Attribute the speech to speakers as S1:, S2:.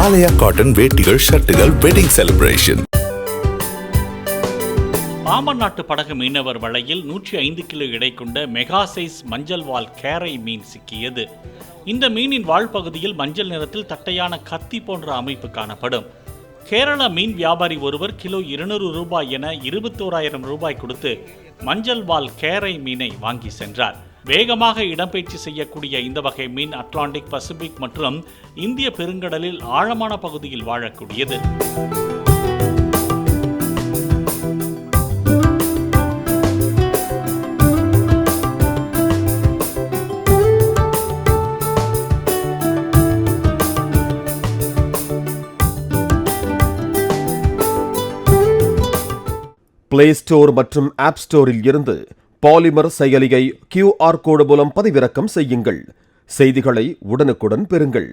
S1: ஆலயா cotton வேட்டிகள், ஷர்ட்டுகள், wedding celebration.
S2: Pamban நாட்டு படகு மீனவர் வலையில் 105 கிலோ எடை கொண்ட மெகா சைஸ் மஞ்சள் வால் கேரை மீன் சிக்கியது. இந்த மீனின் வால்பகுதியில் மஞ்சள் நிறத்தில் தட்டையான கத்தி போன்ற அமைப்பு காணப்படும். கேரள மீன் வியாபாரி ஒருவர் கிலோ 200 ரூபாய் என 21,000 ரூபாய் கொடுத்து மஞ்சள் வால் கேரை மீனை வாங்கி சென்றார். வேகமாக இடம்பெயர்ச்சி செய்யக்கூடிய இந்த வகை மீன் அட்லாண்டிக், பசிபிக் மற்றும் இந்திய பெருங்கடலில் ஆழமான பகுதியில் வாழக்கூடியது.
S3: பிளே ஸ்டோர் மற்றும் ஆப் ஸ்டோரில் இருந்து பாலிமர் செயலியை QR கோடு மூலம் பதிவிறக்கம் செய்யுங்கள். செய்திகளை உடனுக்குடன் பெறுங்கள்.